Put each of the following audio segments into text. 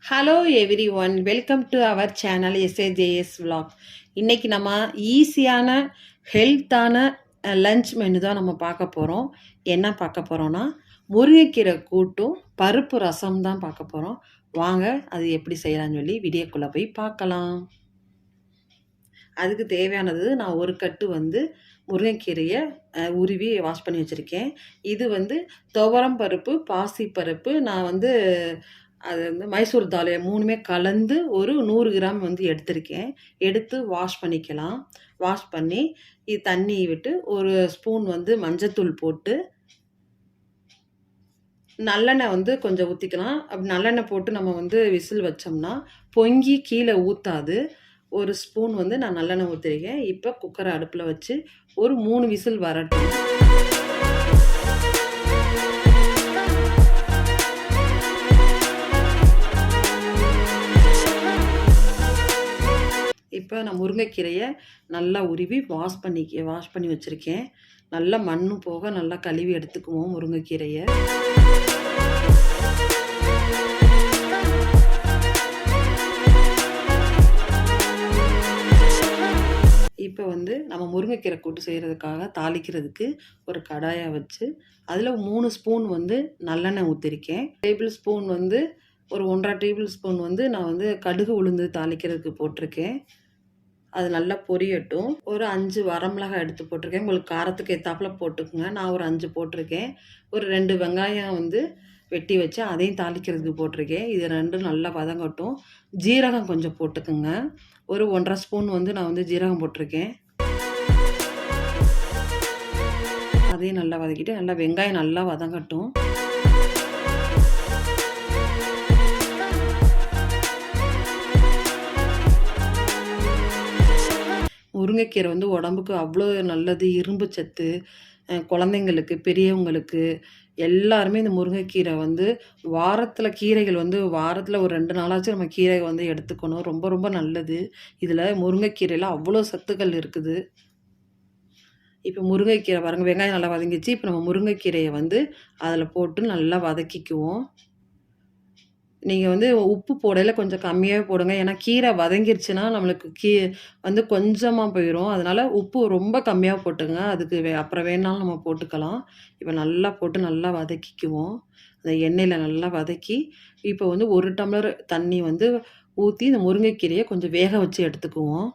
Hello everyone, welcome to our channel S A J S vlog. இன்றைக்கி நம்ம ஈஸியான ஹெல்த்தான லஞ்ச் மெனு தான் நம்ம பார்க்க போகிறோம். என்ன பார்க்க போகிறோன்னா முருங்கைக்கீரை கூட்டும் பருப்பு ரசம் தான் பார்க்க போகிறோம். வாங்க அது எப்படி செய்யலான்னு சொல்லி வீடியோக்குள்ளே போய் பார்க்கலாம். அதுக்கு தேவையானது நான் ஒரு கட்டு முருங்கைக்கீரையை உருவி வாஷ் பண்ணி வச்சுருக்கேன். இது துவரம் பருப்பு, பாசிப்பருப்பு, நான் அது மைசூர் தால் 3மே கலந்து ஒரு 100 கிராம் எடுத்திருக்கேன். எடுத்து வாஷ் பண்ணிக்கலாம். வாஷ் பண்ணி இது தண்ணி விட்டு ஒரு ஸ்பூன் மஞ்சத்தூள் போட்டு நல்லெண்ணெய் கொஞ்சம் ஊற்றிக்கலாம். அப்படி நல்லெண்ணெய் போட்டு நம்ம விசில் வச்சோம்னா பொங்கி கீழே ஊற்றாது. ஒரு ஸ்பூன் நான் நல்லெண்ணெய் ஊற்றிருக்கேன். இப்போ குக்கரை அடுப்பில் வச்சு ஒரு 3 விசில் வரட்டும். இப்போ நான் முருங்கைக்கீரையை நல்லா உருவி வாஷ் பண்ணி வச்சுருக்கேன். நல்லா மண்ணு போக நல்லா கழுவி எடுத்துக்குவோம் முருங்கைக்கீரையை. இப்போ நம்ம முருங்கைக்கீரை கூட்டு செய்கிறதுக்காக தாளிக்கிறதுக்கு ஒரு கடாயை வச்சு அதில் 3 ஸ்பூன் நல்லெண்ணெய் ஊற்றிருக்கேன். டேபிள் ஸ்பூன் ஒரு 1.5 டேபிள் ஸ்பூன் நான் கடுகு உளுந்து தாளிக்கிறதுக்கு போட்டிருக்கேன். அது நல்லா பொரியட்டும். ஒரு 5 வரமிளகாய் எடுத்து போட்டிருக்கேன். உங்களுக்கு காரத்துக்கு ஏற்றாப்புல போட்டுக்குங்க. நான் ஒரு 5 போட்டிருக்கேன். ஒரு 2 வெங்காயம் வெட்டி வச்சு அதையும் தாளிக்கிறதுக்கு போட்டிருக்கேன். இது 2 நல்லா வதங்கட்டும். ஜீரகம் கொஞ்சம் போட்டுக்குங்க. ஒரு 1.5 ஸ்பூன் நான் ஜீரகம் போட்டிருக்கேன். அதையும் நல்லா வதக்கிட்டு நல்லா வெங்காயம் நல்லா வதங்கட்டும். முருங்கைக்கீரை உடம்புக்கு அவ்வளோ நல்லது. இரும்பு சத்து, குழந்தைங்களுக்கு, பெரியவங்களுக்கு எல்லாருமே இந்த முருங்கைக்கீரை வாரத்தில் கீரைகள் வாரத்தில் ஒரு 2 நாளாச்சும் நம்ம கீரை எடுத்துக்கணும். ரொம்ப ரொம்ப நல்லது. இதில் முருங்கைக்கீரையில் அவ்வளோ சத்துக்கள் இருக்குது. இப்போ முருங்கைக்கீரை பாருங்கள், வெங்காயம் நல்லா வதங்கிச்சு. இப்போ நம்ம முருங்கைக்கீரையை அதில் போட்டு நல்லா வதக்கிக்குவோம். நீங்கள் உப்பு போடையில் கொஞ்சம் கம்மியாகவே போடுங்க. ஏன்னா கீரை வதங்கிருச்சுன்னா நம்மளுக்கு கொஞ்சமாக போயிடும். அதனால் உப்பு ரொம்ப கம்மியாக போட்டுங்க. அதுக்கு அப்புறம் வேணாலும் நம்ம போட்டுக்கலாம். இப்போ நல்லா போட்டு நல்லா வதக்கிக்குவோம். அந்த எண்ணெயில் நல்லா வதக்கி இப்போ 1 டம்ளர் தண்ணி ஊற்றி இந்த முருங்கைக்கீரையை கொஞ்சம் வேக வச்சு எடுத்துக்குவோம்.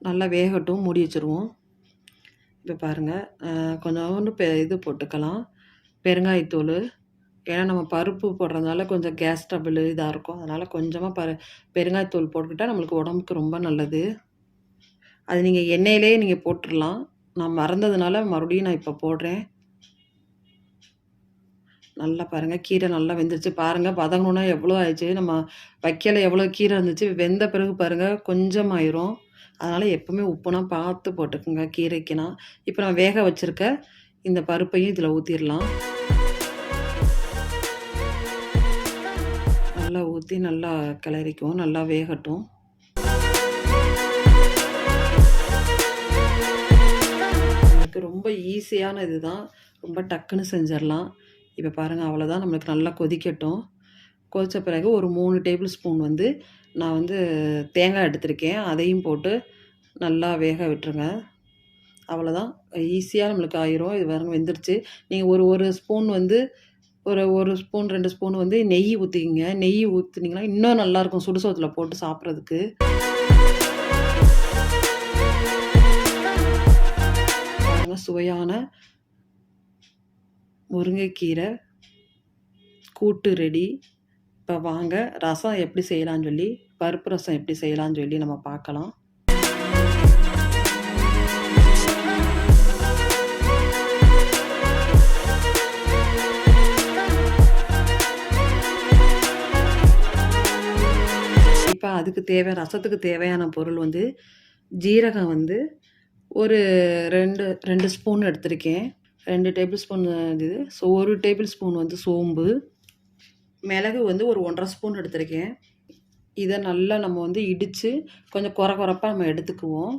நல்லா வேகட்டும், மூடி வச்சுருவோம். இப்போ பாருங்கள், கொஞ்சோண்டு இது போட்டுக்கலாம், பெருங்காயத்தூள். ஏன்னா நம்ம பருப்பு போடுறதுனால கொஞ்சம் கேஸ் ட்ரபிள் இதாக இருக்கும். அதனால் கொஞ்சமாக பெருங்காயத்தூள் போட்டுக்கிட்டால் நம்மளுக்கு உடம்புக்கு ரொம்ப நல்லது. அது நீங்கள் எண்ணெயிலே நீங்கள் போட்டுடலாம். நான் மறந்ததுனால மறுபடியும் நான் இப்போ போடுறேன். நல்லா பாருங்கள், கீரை நல்லா வெந்துருச்சு. பாருங்கள், வதங்கணுன்னா எவ்வளோ ஆயிடுச்சு. நம்ம வைக்கல எவ்வளோ கீரை இருந்துச்சு. வெந்த பிறகு பாருங்கள் கொஞ்சமாயிரும். அதனால் எப்போவுமே உப்புனா பார்த்து போட்டுக்குங்க கீரைக்குனா. இப்போ நான் வேக வச்சுருக்க இந்த பருப்பையும் இதில் ஊற்றிடலாம். நல்லா ஊற்றி நல்லா கிளறிக்குவோம். நல்லா வேகட்டும். எனக்கு ரொம்ப ஈஸியான இது தான். ரொம்ப டக்குன்னு செஞ்சிடலாம். இப்போ பாருங்கள், அவ்வளோதான். நம்மளுக்கு நல்லா கொதிக்கட்டும். கொதித்த பிறகு ஒரு 3 டேபிள் ஸ்பூன் நான் தேங்காய் எடுத்திருக்கேன். அதையும் போட்டு நல்லா வேக விட்டுருங்க. அவ்வளோதான், ஈஸியாக நம்மளுக்கு ஆயிரும். இது பாருங்க வெந்துருச்சு. நீங்கள் ஒரு ஸ்பூன் ஒரு ஸ்பூன் 2 ஸ்பூன் நெய் ஊற்றிக்கிங்க. நெய் ஊற்றுனீங்கன்னா இன்னும் நல்லாயிருக்கும் சுடுசோத்தில் போட்டு சாப்பிட்றதுக்கு. சுவையான முருங்கைக்கீரை கூட்டு ரெடி. இப்போ வாங்க ரசம் எப்படி செய்யலான்னு சொல்லி, பருப்பு ரசம் எப்படி செய்யலான்னு சொல்லி நம்ம பார்க்கலாம். இப்போ அதுக்கு ரசத்துக்கு தேவையான பொருள் ஜீரகம் ஒரு 2 ஸ்பூன் எடுத்திருக்கேன். 2 டேபிள் ஸ்பூன் இது. ஸோ 1 டேபிள் ஸ்பூன் சோம்பு. மிளகு ஒரு 1.5 ஸ்பூன் எடுத்திருக்கேன். இதை நல்லா நம்ம வந்து இடித்து கொஞ்சம் கொரப்பாக நம்ம எடுத்துக்குவோம்.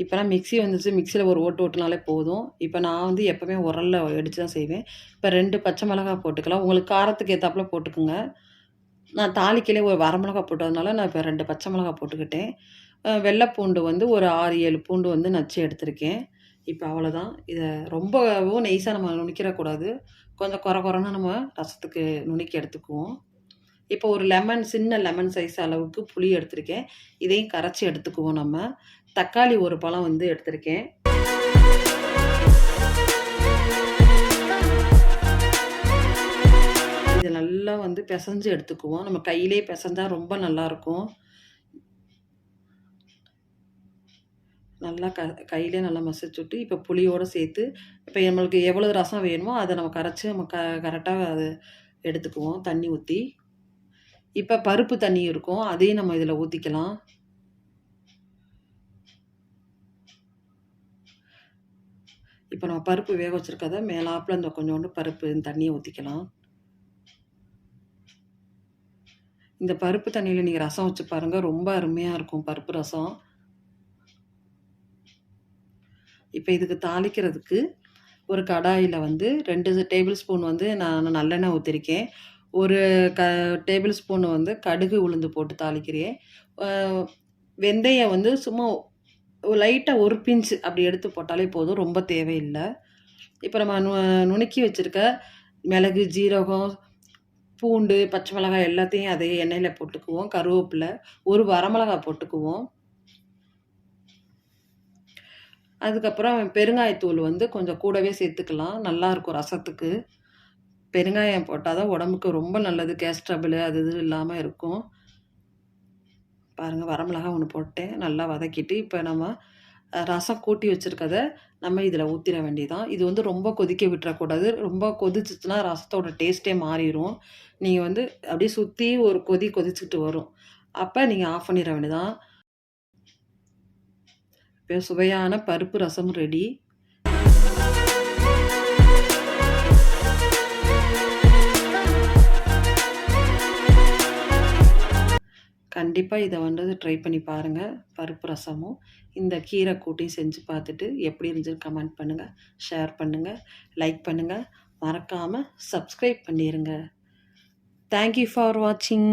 இப்போலாம் மிக்ஸி வந்துச்சு, மிக்ஸியில் ஒரு ஓட்டு ஓட்டுனாலே போதும். இப்போ நான் வந்து எப்போவுமே உரல்ல இடித்து தான் செய்வேன். இப்போ 2 பச்சை மிளகாய் போட்டுக்கலாம். உங்களுக்கு காரத்துக்கு ஏத்தாப்புல போட்டுக்குங்க. நான் தாளிக்கையிலே ஒரு வரமிளகாய் போட்டதுனால நான் இப்போ 2 பச்சை மிளகாய் போட்டுக்கிட்டேன். வெள்ளை பூண்டு வந்து ஒரு 6, 7 பூண்டு வந்து நச்சு எடுத்திருக்கேன். இப்போ அவ்வளோதான். இதை ரொம்பவும் நெய்ஸாக நம்ம நுணுக்கிடக்கூடாது. கொஞ்சம் கொரன்னு நம்ம ரசத்துக்கு நுணுக்கி எடுத்துக்குவோம். இப்போ ஒரு சின்ன லெமன் சைஸ் அளவுக்கு புளி எடுத்திருக்கேன். இதையும் கரைச்சி எடுத்துக்குவோம் நம்ம. தக்காளி ஒரு பழம் வந்து எடுத்திருக்கேன். இத நல்லா வந்து பெசஞ்சு எடுத்துக்குவோம். நம்ம கையிலேயே பெசஞ்சா ரொம்ப நல்லாயிருக்கும். நல்லா கையிலே நல்லா மசிச்சுட்டு, இப்போ புளியோடு சேர்த்து இப்போ நம்மளுக்கு எவ்வளோ ரசம் வேணுமோ அதை நம்ம கரைச்சி நம்ம கரெக்டாக அதை எடுத்துக்குவோம் தண்ணி ஊற்றி. இப்போ பருப்பு தண்ணி இருக்கும், அதையும் நம்ம இதில் ஊற்றிக்கலாம். இப்போ நம்ம பருப்பு வேக வச்சுருக்கத மேலாப்பில் இந்த கொஞ்சோண்டு பருப்பு தண்ணியை ஊற்றிக்கலாம். இந்த பருப்பு தண்ணியில் நீங்கள் ரசம் வச்சு பாருங்கள், ரொம்ப அருமையாக இருக்கும் பருப்பு ரசம். இப்போ இதுக்கு தாளிக்கிறதுக்கு ஒரு கடாயில் வந்து 2 டேபிள் ஸ்பூன் வந்து நான் நல்லெண்ணெய் ஊற்றிருக்கேன். ஒரு டேபிள் ஸ்பூன் வந்து கடுகு உளுந்து போட்டு தாளிக்கிறேன். வெந்தயம் வந்து சும்மா லைட்டாக ஒரு பிஞ்ச் அப்படி எடுத்து போட்டாலே போதும், ரொம்ப தேவையில்லை. இப்போ நம்ம நுணுக்கி வச்சுருக்க மிளகு, ஜீரகம், பூண்டு, பச்சை மிளகாய் எல்லாத்தையும் அதே எண்ணெயில் போட்டுக்குவோம். கருவேப்பிலை, ஒரு வரமிளகாய் போட்டுக்குவோம். அதுக்கப்புறம் பெருங்காயத்தூள் வந்து கொஞ்சம் கூடவே சேர்த்துக்கலாம், நல்லாயிருக்கும் ரசத்துக்கு. பெருங்காயம் போட்டால் தான் உடம்புக்கு ரொம்ப நல்லது, கேஸ் ட்ரபிள் அது இது இல்லாமல் இருக்கும். பாருங்கள், வரமிளகாய் ஒன்று போட்டேன், நல்லா வதக்கிட்டு இப்போ நம்ம ரசம் கூட்டி வச்சுருக்கத நம்ம இதில் ஊற்றிட வேண்டியதான். இது வந்து ரொம்ப கொதிக்க விட்டுறக்கூடாது, ரொம்ப கொதிச்சிச்சுன்னா ரசத்தோட டேஸ்ட்டே மாறிடும். நீங்கள் வந்து அப்படியே சுற்றி ஒரு கொதிச்சுட்டு வரும், அப்போ நீங்கள் ஆஃப் பண்ணிட வேண்டியதான். இப்போ சுவையான பருப்பு ரசம் ரெடி. கண்டிப்பாக இதை வந்து ட்ரை பண்ணி பாருங்கள். பருப்பு ரசமும் இந்த கீரை கூட்டையும் செஞ்சு பார்த்துட்டு எப்படி இருந்துச்சுன்னு கமெண்ட் பண்ணுங்கள், ஷேர் பண்ணுங்கள், லைக் பண்ணுங்கள், மறக்காமல் சப்ஸ்கிரைப் பண்ணிடுங்க. தேங்க்யூ ஃபார் வாட்சிங்.